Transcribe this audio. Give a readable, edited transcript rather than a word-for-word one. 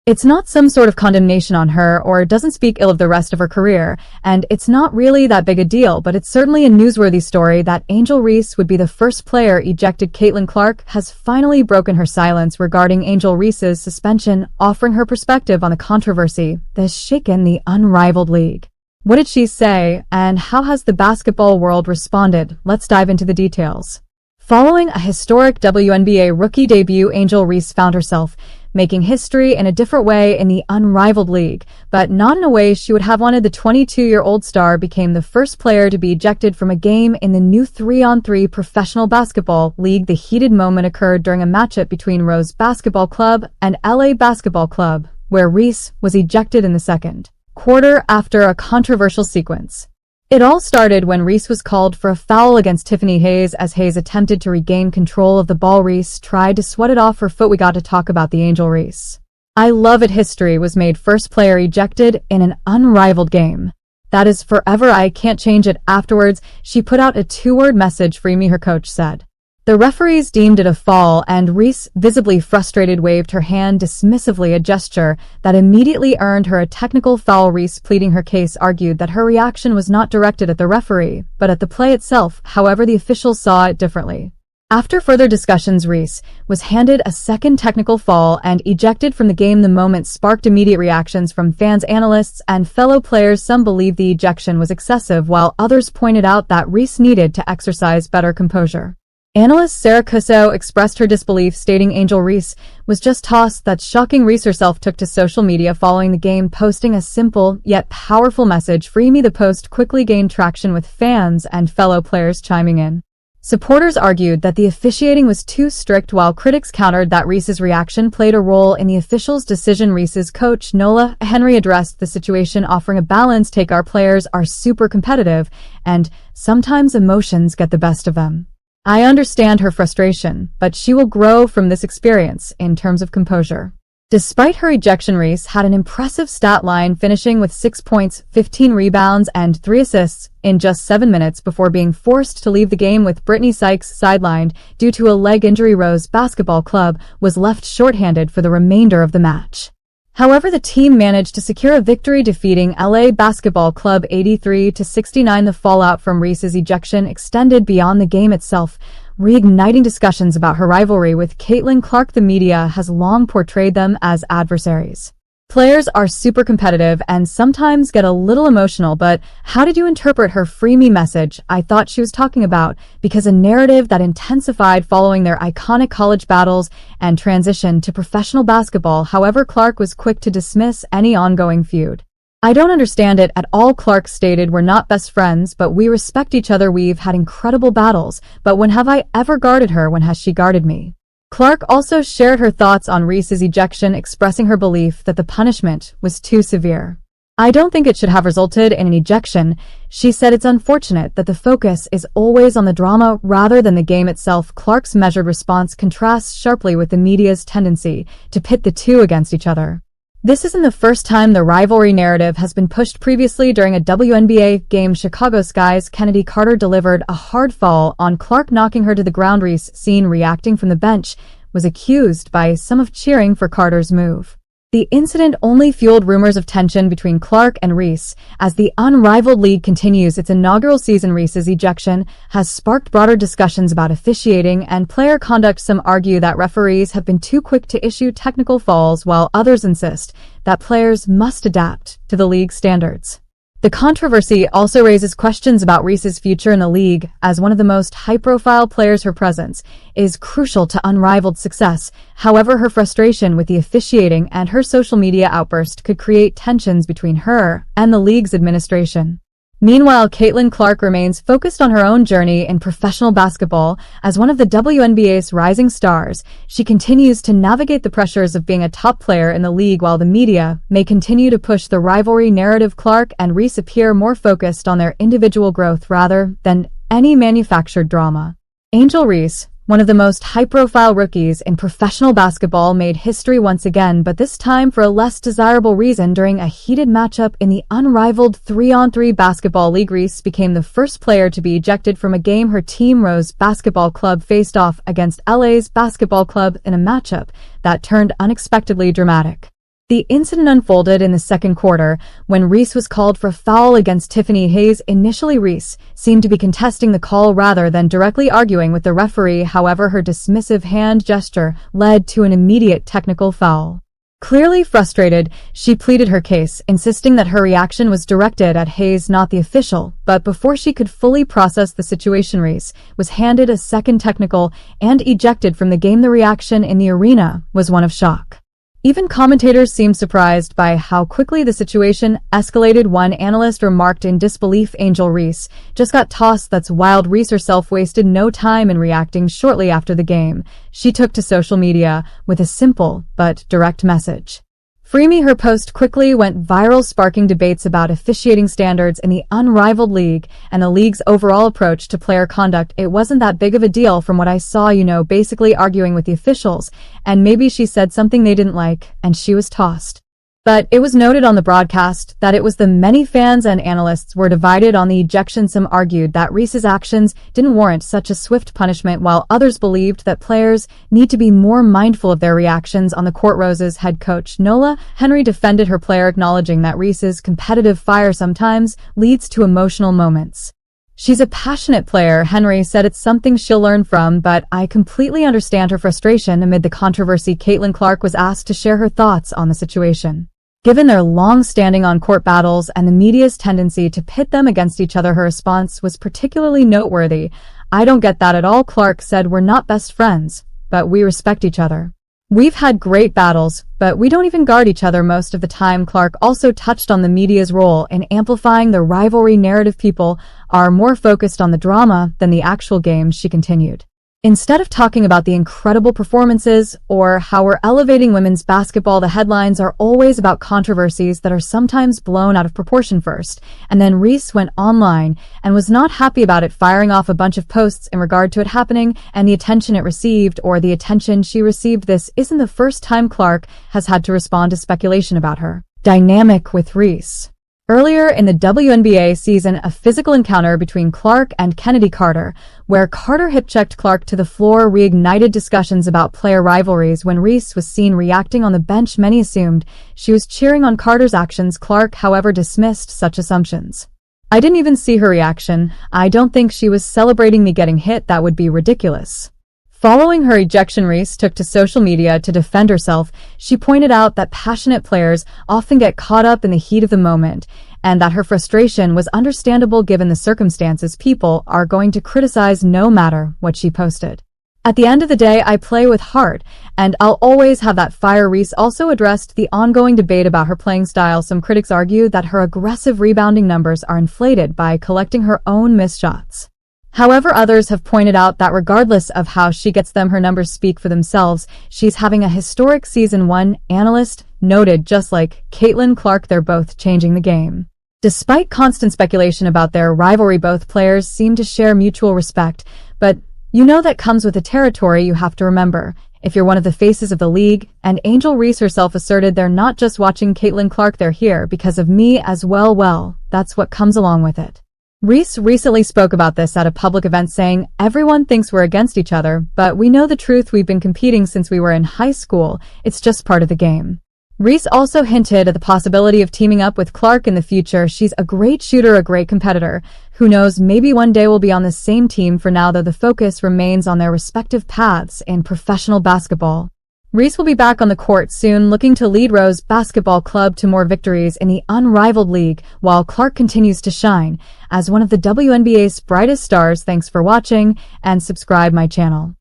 It's not some sort of condemnation on her or doesn't speak ill of the rest of her career, and it's not really that big a deal, but it's certainly a newsworthy story that Angel Reese would be the first player ejected. Caitlin Clark has finally broken her silence regarding Angel Reese's suspension, offering her perspective on the controversy that has shaken the unrivaled league. What did she say, and how has the basketball world responded? Let's dive into the details. Following a historic WNBA rookie debut, Angel Reese found herself making history in a different way in the unrivaled league, but not in a way she would have wanted. The 22-year-old star became the first player to be ejected from a game in the new 3-on-3 professional basketball league. The heated moment occurred during a matchup between Rose Basketball Club and LA Basketball Club, where Reese was ejected in the second quarter after a controversial sequence. It all started when Reese was called for a foul against Tiffany Hayes. As Hayes attempted to regain control of the ball, Reese tried to sweat it off her foot. We got to talk about the Angel Reese. I love it. History was made. First player ejected in an unrivaled game. That is forever. I can't change it. Afterwards, she put out a 2-word message, "Free me," her coach said. The referees deemed it a fall, and Reese, visibly frustrated, waved her hand dismissively, a gesture that immediately earned her a technical foul. Reese, pleading her case, argued that her reaction was not directed at the referee, but at the play itself. However, the officials saw it differently. After further discussions, Reese was handed a second technical foul and ejected from the game. The moment sparked immediate reactions from fans, analysts, and fellow players. Some believed the ejection was excessive, while others pointed out that Reese needed to exercise better composure. Analyst Sarah Cusso expressed her disbelief, stating Angel Reese was just tossed. That's shocking. Reese herself took to social media following the game, posting a simple yet powerful message, "Free me." The post quickly gained traction, with fans and fellow players chiming in. Supporters argued that the officiating was too strict, while critics countered that Reese's reaction played a role in the officials' decision. Reese's coach, Nola Henry, addressed the situation, offering a balanced take. "Our players are super competitive, and sometimes emotions get the best of them. I understand her frustration, but she will grow from this experience in terms of composure." Despite her ejection, Reese had an impressive stat line, finishing with 6 points, 15 rebounds, and 3 assists in just 7 minutes before being forced to leave the game with Brittany Sykes sidelined due to a leg injury. Rose Basketball Club was left shorthanded for the remainder of the match. However, the team managed to secure a victory, defeating LA Basketball Club 83-69. The fallout from Reese's ejection extended beyond the game itself, reigniting discussions about her rivalry with Caitlin Clark. The media has long portrayed them as adversaries. Players are super competitive and sometimes get a little emotional, but how did you interpret her "free me" message? I thought she was talking about because a narrative that intensified following their iconic college battles and transition to professional basketball. However, Clark was quick to dismiss any ongoing feud. "I don't understand it at all," Clark stated. "We're not best friends, but we respect each other. We've had incredible battles, but when have I ever guarded her? When has she guarded me?" Clark also shared her thoughts on Reese's ejection, expressing her belief that the punishment was too severe. "I don't think it should have resulted in an ejection," she said. "It's unfortunate that the focus is always on the drama rather than the game itself." Clark's measured response contrasts sharply with the media's tendency to pit the two against each other. This isn't the first time the rivalry narrative has been pushed. Previously, during a WNBA game, Chicago Sky's Kennedy Carter delivered a hard foul on Clark, knocking her to the ground. Reese, seen reacting from the bench, was accused by some of cheering for Carter's move. The incident only fueled rumors of tension between Clark and Reese. As the unrivaled league continues its inaugural season, Reese's ejection has sparked broader discussions about officiating and player conduct. Some argue that referees have been too quick to issue technical fouls, while others insist that players must adapt to the league's standards. The controversy also raises questions about Reese's future in the league. As one of the most high-profile players, her presence is crucial to unrivaled success. However, her frustration with the officiating and her social media outburst could create tensions between her and the league's administration. Meanwhile, Caitlin Clark remains focused on her own journey in professional basketball. As one of the WNBA's rising stars, she continues to navigate the pressures of being a top player in the league. While the media may continue to push the rivalry narrative, Clark and Reese appear more focused on their individual growth rather than any manufactured drama. Angel Reese, one of the most high-profile rookies in professional basketball, made history once again, but this time for a less desirable reason. During a heated matchup in the unrivaled 3-on-3 basketball league, Reese became the first player to be ejected from a game. Her team, Rose Basketball Club, faced off against LA's Basketball Club in a matchup that turned unexpectedly dramatic. The incident unfolded in the second quarter when Reese was called for a foul against Tiffany Hayes. Initially, Reese seemed to be contesting the call rather than directly arguing with the referee. However, her dismissive hand gesture led to an immediate technical foul. Clearly frustrated, she pleaded her case, insisting that her reaction was directed at Hayes, not the official. But before she could fully process the situation, Reese was handed a second technical and ejected from the game. The reaction in the arena was one of shock. Even commentators seemed surprised by how quickly the situation escalated. One analyst remarked in disbelief, "Angel Reese just got tossed. That's wild." Reese herself wasted no time in reacting. Shortly after the game, she took to social media with a simple but direct message. "Free me." Her post quickly went viral, sparking debates about officiating standards in the unrivaled league and the league's overall approach to player conduct. "It wasn't that big of a deal from what I saw, basically arguing with the officials, and maybe she said something they didn't like, and she was tossed." But it was noted on the broadcast that it was the many fans and analysts were divided on the ejection. Some argued that Reese's actions didn't warrant such a swift punishment, while others believed that players need to be more mindful of their reactions on the court. Rose's head coach, Nola defended her player, acknowledging that Reese's competitive fire sometimes leads to emotional moments. "She's a passionate player," Henry said. "It's something she'll learn from, but I completely understand her frustration." Amid the controversy, Caitlin Clark was asked to share her thoughts on the situation. Given their long-standing on-court battles and the media's tendency to pit them against each other, her response was particularly noteworthy. "I don't get that at all," Clark said. "We're not best friends, but we respect each other. We've had great battles, but we don't even guard each other most of the time." Clark also touched on the media's role in amplifying the rivalry narrative. "People are more focused on the drama than the actual game," she continued. "Instead of talking about the incredible performances or how we're elevating women's basketball, the headlines are always about controversies that are sometimes blown out of proportion first." And then Reese went online and was not happy about it, firing off a bunch of posts in regard to it happening and the attention it received, or the attention she received. This isn't the first time Clark has had to respond to speculation about her dynamic with Reese. Earlier in the WNBA season, a physical encounter between Clark and Kennedy Carter, where Carter hip-checked Clark to the floor, reignited discussions about player rivalries. When Reese was seen reacting on the bench, many assumed she was cheering on Carter's actions. Clark, however, dismissed such assumptions. "I didn't even see her reaction. I don't think she was celebrating me getting hit. That would be ridiculous." Following her ejection, Reese took to social media to defend herself. She pointed out that passionate players often get caught up in the heat of the moment, and that her frustration was understandable given the circumstances. "People are going to criticize no matter what," she posted. "At the end of the day, I play with heart, and I'll always have that fire." Reese also addressed the ongoing debate about her playing style. Some critics argue that her aggressive rebounding numbers are inflated by collecting her own missed shots. However, others have pointed out that regardless of how she gets them, her numbers speak for themselves. "She's having a historic season," one analyst noted. "Just like Caitlin Clark, they're both changing the game." Despite constant speculation about their rivalry, both players seem to share mutual respect. But that comes with the territory. You have to remember, if you're one of the faces of the league, and Angel Reese herself asserted, "They're not just watching Caitlin Clark, they're here because of me as well." Well, that's what comes along with it. Reese recently spoke about this at a public event, saying, "Everyone thinks we're against each other, but we know the truth. We've been competing since we were in high school. It's just part of the game." Reese also hinted at the possibility of teaming up with Clark in the future. "She's a great shooter, a great competitor. Who knows, maybe one day we'll be on the same team." For now, though, the focus remains on their respective paths in professional basketball. Reese will be back on the court soon, looking to lead Rose Basketball Club to more victories in the unrivaled league, while Clark continues to shine as one of the WNBA's brightest stars. Thanks for watching, and subscribe my channel.